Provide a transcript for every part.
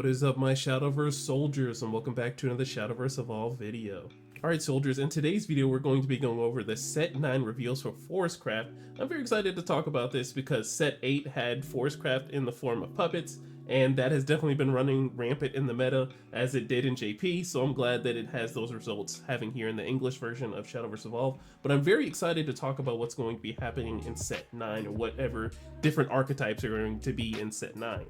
What is up, my Shadowverse soldiers, and welcome back to another Shadowverse Evolve video. Alright soldiers, in today's video we're going to be going over the set 9 reveals for Forestcraft. I'm very excited to talk about this because set 8 had Forestcraft in the form of puppets, and that has definitely been running rampant in the meta as it did in JP, so I'm glad that it has those results having here in the English version of Shadowverse Evolve. But I'm very excited to talk about what's going to be happening in set 9, or whatever different archetypes are going to be in set 9.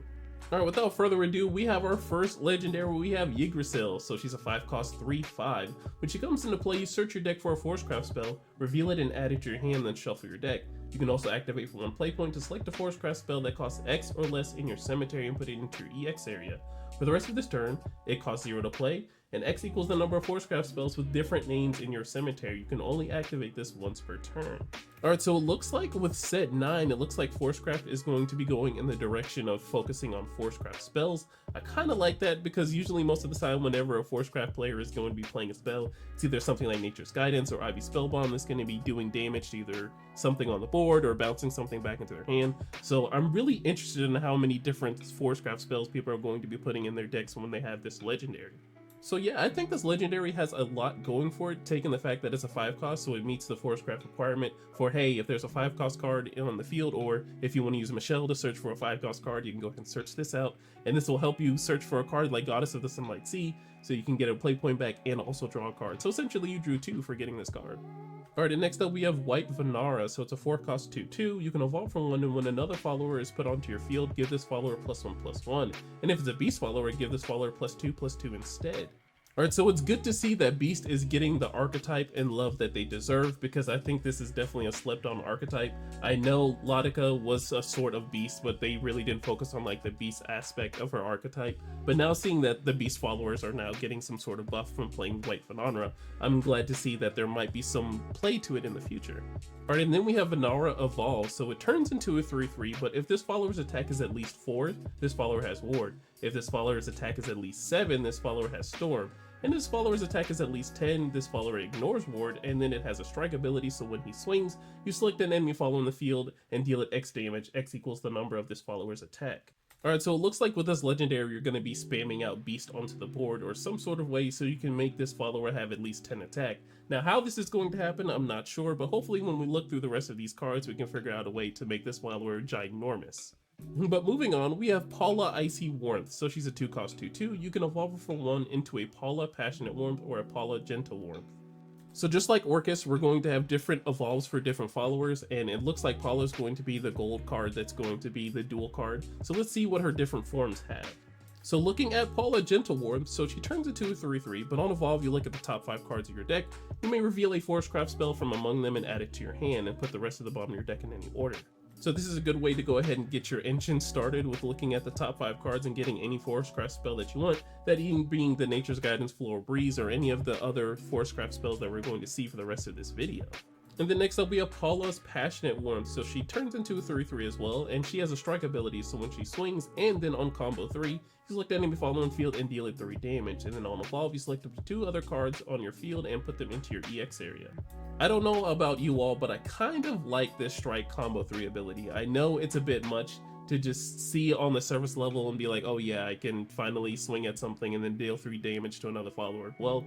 Alright, without further ado, we have our first legendary. We have Yggdrasil. So she's a 5-cost 3/5. When she comes into play, you search your deck for a Forestcraft spell, reveal it and add it to your hand, then shuffle your deck. You can also activate for 1 play point to select a Forestcraft spell that costs X or less in your cemetery and put it into your EX area. For the rest of this turn, it costs 0 to play, and X equals the number of Forestcraft spells with different names in your cemetery. You can only activate this once per turn. Alright, so it looks like with set 9, it looks like Forestcraft is going to be going in the direction of focusing on Forestcraft spells. I kind of like that because usually most of the time whenever a Forestcraft player is going to be playing a spell, it's either something like Nature's Guidance or Ivy Spellbomb that's going to be doing damage to either something on the board or bouncing something back into their hand. So I'm really interested in how many different Forestcraft spells people are going to be putting in their decks when they have this legendary. So yeah, I think this legendary has a lot going for it, taking the fact that it's a 5-cost, so it meets the Forestcraft requirement for, hey, if there's a 5-cost card on the field, or if you want to use Michelle to search for a 5-cost card, you can go ahead and search this out, and this will help you search for a card like Goddess of the Sunlight Sea, so you can get a play point back and also draw a card. So essentially you drew 2 for getting this card. Alright, and next up we have White Vanara. So it's a 4-cost 2/2. You can evolve from one, and when another follower is put onto your field, give this follower +1/+1. And if it's a beast follower, give this follower +2/+2 instead. Alright, so it's good to see that Beast is getting the archetype and love that they deserve, because I think this is definitely a slept on archetype. I know Latika was a sort of beast, but they really didn't focus on like the beast aspect of her archetype. But now seeing that the beast followers are now getting some sort of buff from playing White Vanara, I'm glad to see that there might be some play to it in the future. Alright, and then we have Vanara Evolve. So it turns into a 3/3, but if this follower's attack is at least 4, this follower has Ward. If this follower's attack is at least 7, this follower has Storm. And this follower's attack is at least 10, this follower ignores Ward, and then it has a strike ability, so when he swings, you select an enemy follower in the field and deal it X damage. X equals the number of this follower's attack. Alright, so it looks like with this legendary, you're going to be spamming out Beast onto the board or some sort of way so you can make this follower have at least 10 attack. Now how this is going to happen, I'm not sure, but hopefully when we look through the rest of these cards, we can figure out a way to make this follower ginormous. But moving on, we have Paula Icy Warmth. So she's a 2-cost 2/2. You can evolve her from 1 into a Paula Passionate Warmth or a Paula Gentle Warmth. So just like Orcus, we're going to have different evolves for different followers, and it looks like Paula is going to be the gold card that's going to be the dual card. So let's see what her different forms have. So looking at Paula Gentle Warmth, so she turns into a 3/3, but on evolve you look at the top 5 cards of your deck. You may reveal a Forestcraft spell from among them and add it to your hand, and put the rest of the bottom of your deck in any order. So this is a good way to go ahead and get your engine started with looking at the top 5 cards and getting any Forestcraft spell that you want, that even being the Nature's Guidance, Floral Breeze, or any of the other Forestcraft spells that we're going to see for the rest of this video. And then next up we have Paula's Passionate Warmth. So she turns into a 3/3 as well, and she has a strike ability, so when she swings and then on combo 3, you select enemy follower in field and deal it 3 damage, and then on evolve you select up to 2 other cards on your field and put them into your EX area. I don't know about you all, but I kind of like this strike combo 3 ability. I know it's a bit much to just see on the surface level and be like, oh yeah, I can finally swing at something and then deal 3 damage to another follower. Well,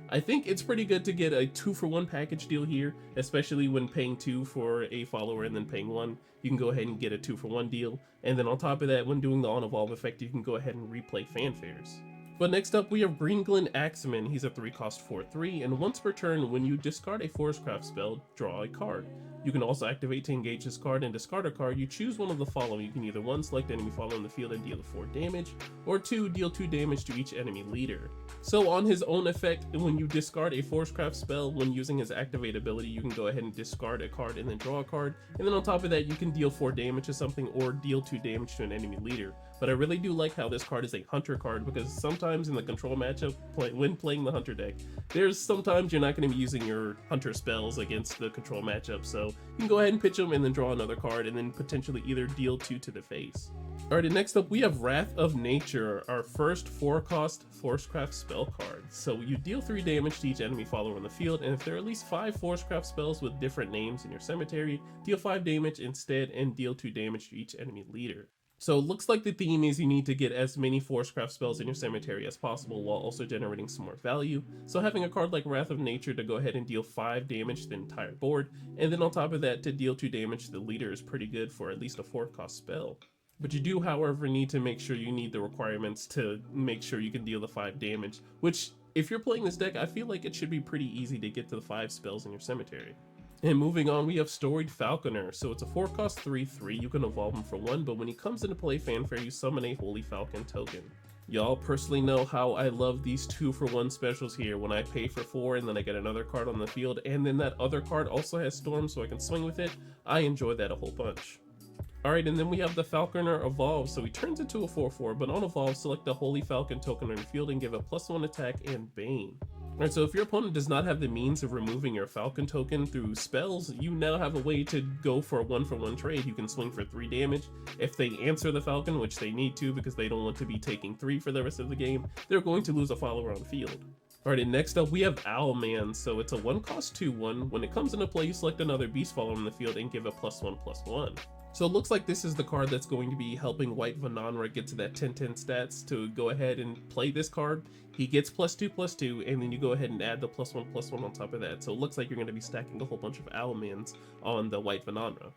I think it's pretty good to get a 2-for-1 package deal here, especially when paying 2 for a follower and then paying 1. You can go ahead and get a 2-for-1 deal, and then on top of that, when doing the on-evolve effect, you can go ahead and replay Fanfares. But next up we have Greenglen Axeman. He's a 3-cost 4/3, and once per turn, when you discard a Forestcraft spell, draw a card. You can also activate to engage this card and discard a card. You choose one of the following. You can either 1, select enemy follower in the field and deal 4 damage, or 2, deal 2 damage to each enemy leader. So on his own effect, when you discard a Forestcraft spell, when using his activate ability, you can go ahead and discard a card and then draw a card, and then on top of that you can deal 4 damage to something or deal 2 damage to an enemy leader. But I really do like how this card is a hunter card, because sometimes in the control matchup, when playing the hunter deck, there's sometimes you're not going to be using your hunter spells against the control matchup, so you can go ahead and pitch them and then draw another card and then potentially either deal 2 to the face. Alright, and next up we have Wrath of Nature, our first 4-cost Forestcraft spell card. So you deal 3 damage to each enemy follower in the field, and if there are at least 5 Forestcraft spells with different names in your cemetery, deal 5 damage instead and deal 2 damage to each enemy leader. So it looks like the theme is you need to get as many Forestcraft spells in your cemetery as possible while also generating some more value. So having a card like Wrath of Nature to go ahead and deal 5 damage to the entire board, and then on top of that to deal 2 damage to the leader is pretty good for at least a 4-cost spell. But you do, however, need to make sure you need the requirements to make sure you can deal the 5 damage, which if you're playing this deck, I feel like it should be pretty easy to get to the 5 spells in your cemetery. And moving on, we have Storied Falconer. So it's a 4-cost 3/3, you can evolve him for 1, but when he comes into play fanfare, you summon a Holy Falcon token. Y'all personally know how I love these 2-for-1 specials here, when I pay for 4 and then I get another card on the field, and then that other card also has Storm so I can swing with it. I enjoy that a whole bunch. Alright, and then we have the Falconer Evolve, so he turns into a 4/4, but on Evolve, select the Holy Falcon token on your field and give a +1 attack and Bane. Alright, so if your opponent does not have the means of removing your Falcon token through spells, you now have a way to go for a 1-for-1 trade. You can swing for 3 damage. If they answer the Falcon, which they need to because they don't want to be taking 3 for the rest of the game, they're going to lose a follower on field. Alright, and next up we have Owlman, so it's a 1-cost 2/1. When it comes into play, you select another beast follower on the field and give a +1/+1. So it looks like this is the card that's going to be helping white Vanara get to that 10/10 stats to go ahead and play this card. He gets +2/+2, and then you go ahead and add the +1/+1 on top of that. So it looks like you're going to be stacking a whole bunch of Owlmans on the white Vanara.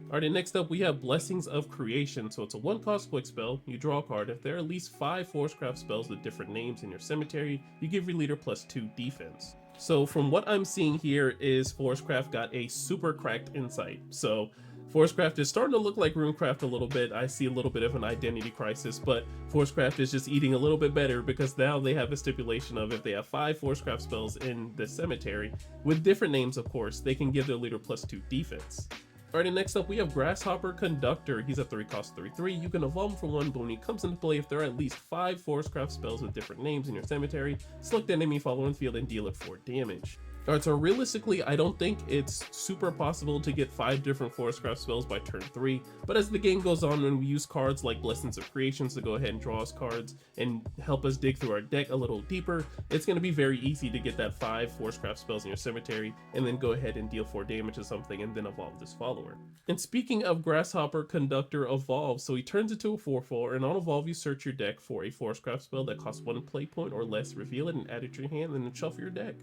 Alright, and next up we have Blessings of Creation. So it's a 1-cost quick spell. You draw a card. If there are at least 5 Forestcraft spells with different names in your cemetery, you give your leader +2 defense. So from what I'm seeing here is Forestcraft got a super cracked insight. So Forestcraft is starting to look like Runecraft a little bit. I see a little bit of an identity crisis, but Forestcraft is just eating a little bit better because now they have a stipulation of if they have 5 Forestcraft spells in the cemetery, with different names of course, they can give their leader +2 defense. Alright, and next up we have Grasshopper Conductor. He's a 3-cost 3/3. You can evolve him for 1, but when he comes into play, if there are at least 5 Forestcraft spells with different names in your cemetery, select the enemy follower on the field and deal it 4 damage. Alright, so realistically, I don't think it's super possible to get 5 different Forestcraft spells by turn 3, but as the game goes on, when we use cards like Blessings of Creations to go ahead and draw us cards and help us dig through our deck a little deeper, it's going to be very easy to get that 5 Forestcraft spells in your cemetery, and then go ahead and deal 4 damage to something, and then evolve this follower. And speaking of Grasshopper Conductor Evolve, so he turns into a 4/4, and on Evolve you search your deck for a Forestcraft spell that costs 1 play point or less, reveal it and add it to your hand, and then shuffle your deck.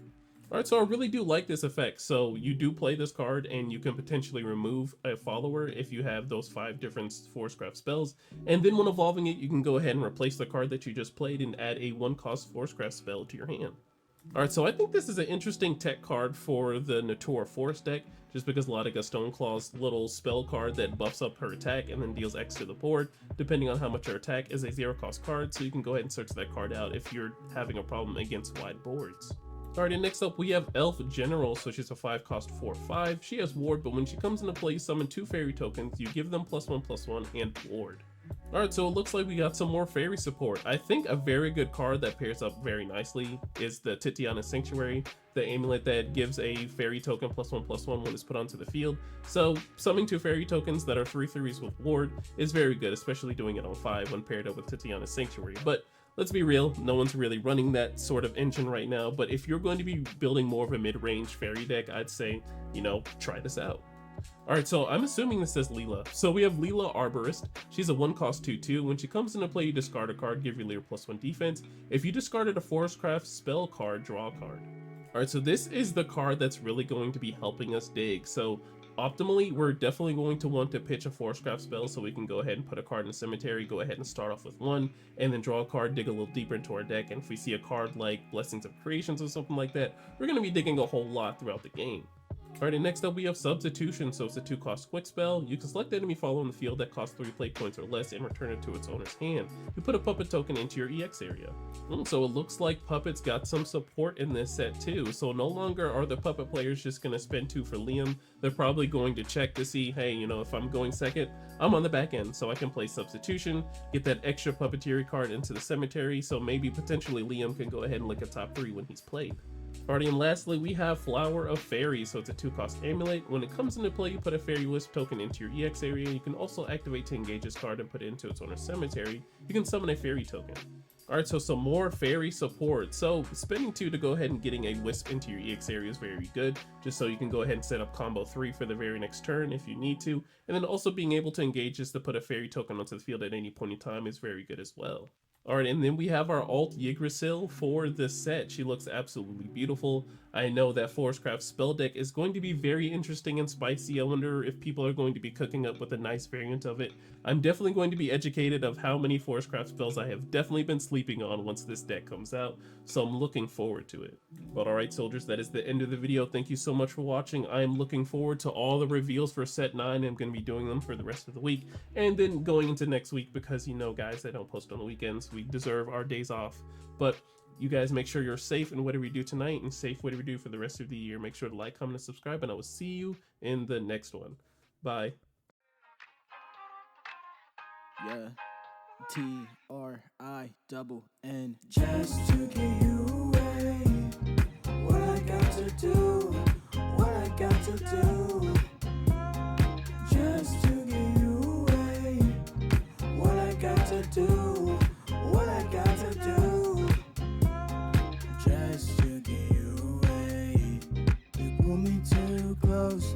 Alright, so I really do like this effect. So you do play this card and you can potentially remove a follower if you have those 5 different Forestcraft spells, and then when evolving it you can go ahead and replace the card that you just played and add a 1-cost Forestcraft spell to your hand. Alright, so I think this is an interesting tech card for the Natura Forest deck, just because a lot of Stoneclaw's little spell card that buffs up her attack and then deals X to the board, depending on how much her attack, is a 0-cost card, so you can go ahead and search that card out if you're having a problem against wide boards. Alright, and next up we have Elf General, so she's a 5-cost 4/5. She has Ward, but when she comes into play, you summon 2 fairy tokens, you give them +1/+1 and Ward. Alright, so it looks like we got some more fairy support. I think a very good card that pairs up very nicely is the Titiana's Sanctuary, the amulet that gives a fairy token +1/+1 when it's put onto the field. So summoning 2 fairy tokens that are 3/3s with Ward is very good, especially doing it on 5 when paired up with Titiana's Sanctuary. But let's be real, no one's really running that sort of engine right now, but if you're going to be building more of a mid-range fairy deck, I'd say, try this out. Alright, so I'm assuming this says Leela. So we have Leela Arborist. She's a 1-cost 2/2. When she comes into play, you discard a card, give your leader +1 defense. If you discarded a Forestcraft spell card, draw a card. Alright, so this is the card that's really going to be helping us dig. So optimally, we're definitely going to want to pitch a Forestcraft spell so we can go ahead and put a card in the cemetery, go ahead and start off with 1, and then draw a card, dig a little deeper into our deck, and if we see a card like Blessings of Creations or something like that, we're going to be digging a whole lot throughout the game. Alright, and next up we have Substitution, so it's a 2-cost quick spell. You can select the enemy follower in the field that costs 3 play points or less and return it to its owner's hand. You put a puppet token into your EX area. So it looks like puppets got some support in this set too, so no longer are the puppet players just going to spend 2 for Liam. They're probably going to check to see, hey, if I'm going second, I'm on the back end, so I can play Substitution, get that extra puppeteer card into the cemetery, so maybe potentially Liam can go ahead and lick a top 3 when he's played. Alrighty, and lastly we have Flower of Fairies, so it's a 2-cost amulet. When it comes into play, you put a Fairy Wisp token into your EX area. You can also activate to engage this card and put it into its owner's cemetery. You can summon a fairy token. Alright, so some more fairy support. So spending 2 to go ahead and getting a wisp into your EX area is very good, just so you can go ahead and set up combo 3 for the very next turn if you need to. And then also being able to engage just to put a fairy token onto the field at any point in time is very good as well. Alright, and then we have our alt Yggdrasil for this set. She looks absolutely beautiful. I know that Forestcraft spell deck is going to be very interesting and spicy. I wonder if people are going to be cooking up with a nice variant of it. I'm definitely going to be educated of how many Forestcraft spells I have definitely been sleeping on once this deck comes out, so I'm looking forward to it. But alright soldiers, that is the end of the video. Thank you so much for watching. I am looking forward to all the reveals for set 9. I'm going to be doing them for the rest of the week, and then going into next week, because you know guys, I don't post on the weekends. We deserve our days off. But you guys make sure you're safe in whatever you do tonight, and safe whatever you do for the rest of the year. Make sure to like, comment, and subscribe, and I will see you in the next one. Bye. Yeah, TRINN. Just to get you away. What I got to do, what I got to do. Just to get you away. What I got to do, what I got to do. Just to get you away. You pull me too close.